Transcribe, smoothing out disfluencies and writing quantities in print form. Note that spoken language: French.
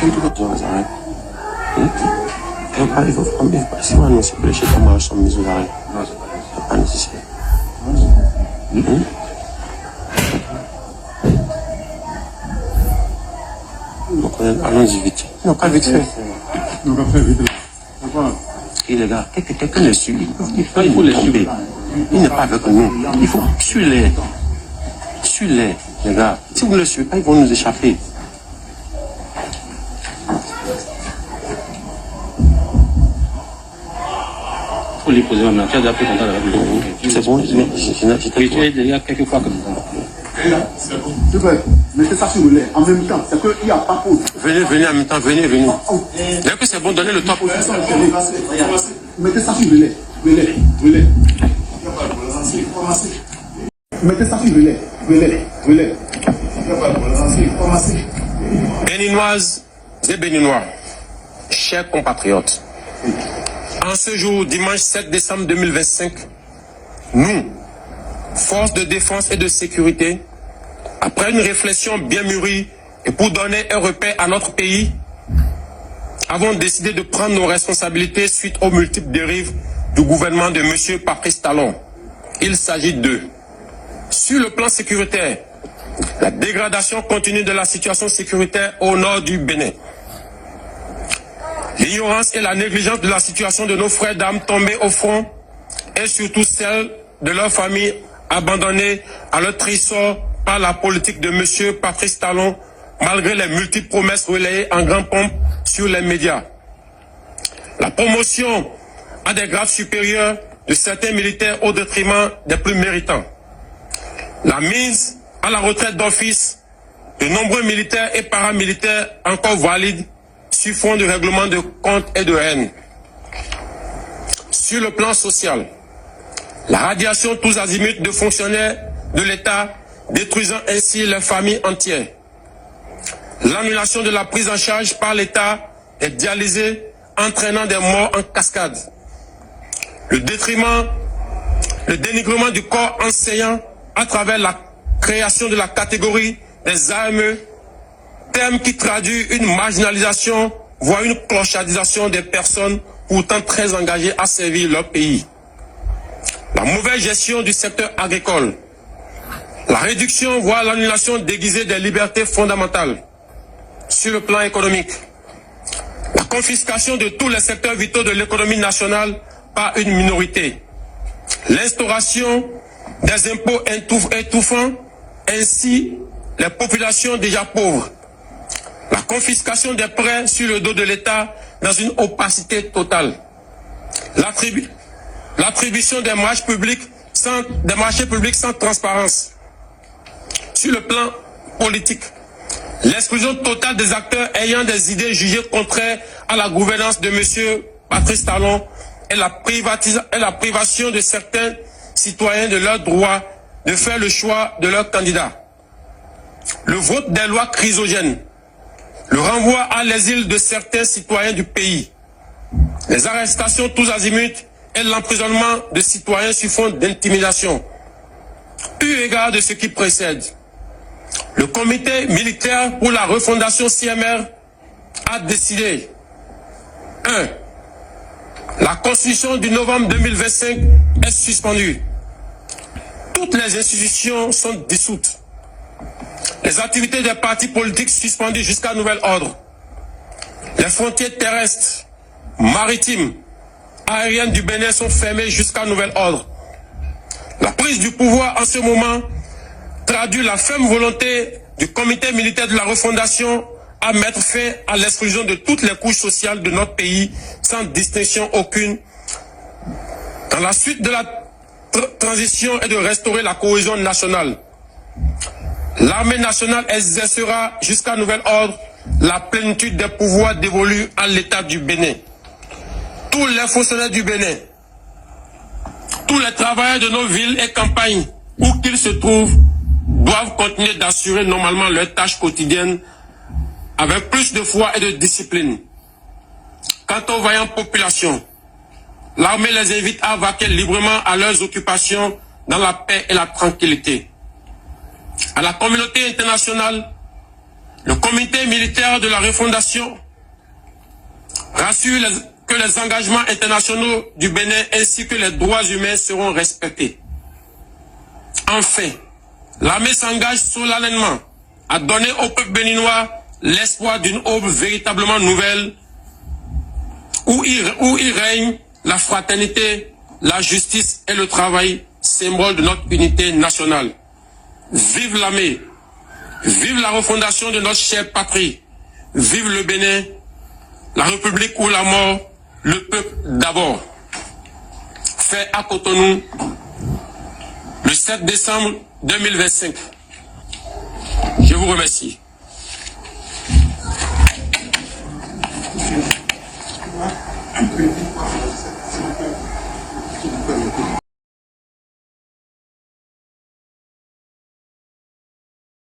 Quelques autres arrêts. Il faut prendre. Si on annonce que les chefs de marche sont mis aux arrêts. Non, c'est pas nécessaire. Donc, allons-y vite. Non, pas vite fait. Non, pas très vite. Et les gars, quelqu'un les suit. Il faut les suivre. Il n'est pas avec nous. Il faut suivre-les. Suivez-les, les gars. Si vous ne les suivez pas, ils vont nous échapper. Il faut les poser maintenant. Tu as déjà pris contact avec le C'est bon, il y a quelques fois comme ça. C'est bon. Mettez ça sur le lait. En même temps, c'est qu'il n'y a pas pour. Venez en même temps, venez. Dès que c'est bon, donnez le top. Mettez ça sur le lait. Mettez ça sur le lait. Béninoises et Béninois, chers compatriotes, en ce jour, dimanche 7 décembre 2025, nous, forces de défense et de sécurité, après une réflexion bien mûrie et pour donner un repère à notre pays, avons décidé de prendre nos responsabilités suite aux multiples dérives du gouvernement de M. Patrice Talon. Il s'agit de, sur le plan sécuritaire, la dégradation continue de la situation sécuritaire au nord du Bénin. L'ignorance et la négligence de la situation de nos frères d'armes tombés au front et surtout celle de leurs familles abandonnées à leur trésor par la politique de M. Patrice Talon, malgré les multiples promesses relayées en grande pompe sur les médias. La promotion à des grades supérieurs de certains militaires au détriment des plus méritants. La mise à la retraite d'office de nombreux militaires et paramilitaires encore valides sur fond de règlement de comptes et de haine. Sur le plan social, la radiation tous azimuts de fonctionnaires de l'État, détruisant ainsi les familles entières. L'annulation de la prise en charge par l'État des dialysés, entraînant des morts en cascade. Le dénigrement du corps enseignant à travers la création de la catégorie des AME, terme qui traduit une marginalisation, voire une clochardisation des personnes pourtant très engagées à servir leur pays. La mauvaise gestion du secteur agricole, la réduction, voire l'annulation déguisée des libertés fondamentales. Sur le plan économique, la confiscation de tous les secteurs vitaux de l'économie nationale par une minorité. L'instauration des impôts étouffant ainsi les populations déjà pauvres. La confiscation des prêts sur le dos de l'État dans une opacité totale. L'attribution des marchés publics sans transparence. Sur le plan politique, l'exclusion totale des acteurs ayant des idées jugées contraires à la gouvernance de M. Patrice Talon et la privation de certains citoyens de leur droit de faire le choix de leur candidat. Le vote des lois chrysogènes, le renvoi à l'exil de certains citoyens du pays, les arrestations tous azimuts et l'emprisonnement de citoyens sur fond d'intimidation. Eu égard de ce qui précède, le comité militaire pour la refondation CMR a décidé 1. La constitution du novembre 2025 est suspendue. Toutes les institutions sont dissoutes. Les activités des partis politiques suspendues jusqu'à nouvel ordre. Les frontières terrestres, maritimes, aériennes du Bénin sont fermées jusqu'à nouvel ordre. La prise du pouvoir en ce moment traduit la ferme volonté du comité militaire de la refondation à mettre fin à l'exclusion de toutes les couches sociales de notre pays sans distinction aucune dans la suite de la transition et de restaurer la cohésion nationale. L'armée nationale exercera jusqu'à nouvel ordre la plénitude des pouvoirs dévolus à l'État du Bénin. Tous les fonctionnaires du Bénin, tous les travailleurs de nos villes et campagnes, où qu'ils se trouvent, doivent continuer d'assurer normalement leurs tâches quotidiennes avec plus de foi et de discipline. Quant aux vaillantes populations, l'armée les invite à vaquer librement à leurs occupations dans la paix et la tranquillité. À la communauté internationale, Le comité militaire de la refondation rassure que les engagements internationaux du Bénin ainsi que les droits humains seront respectés. Enfin, l'armée s'engage solennellement à donner au peuple béninois l'espoir d'une aube véritablement nouvelle où il règne la fraternité, la justice et le travail, symbole de notre unité nationale. Vive l'armée, vive la refondation de notre chère patrie, vive le Bénin, la République ou la mort, le peuple d'abord. Fait à Cotonou, le 7 décembre 2025. Je vous remercie.